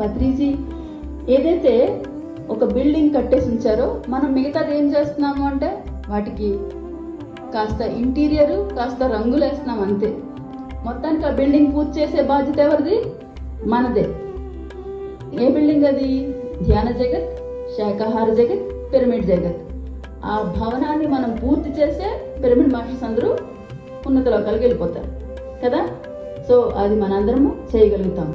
పత్రిజీ ఏదైతే ఒక బిల్డింగ్ కట్టేసి ఉంచారో మనం మిగతాది ఏం చేస్తున్నాము అంటే వాటికి కాస్త ఇంటీరియర్ కాస్త రంగులు వేస్తున్నాం అంతే. మొత్తానికి ఆ బిల్డింగ్ పూర్తి చేసే బాధ్యత ఎవరిది? మనదే. ఏ బిల్డింగ్ అది? ధ్యాన జగత్, శాకాహార జగత్, పిరమిడ్ జగత్. ఆ భవనాన్ని మనం పూర్తి చేసే పిరమిడ్ మాస్టర్స్ అందరూ ఉన్నత లోకాలకు వెళ్ళిపోతారు కదా. సో అది మనందరము చేయగలుగుతాం.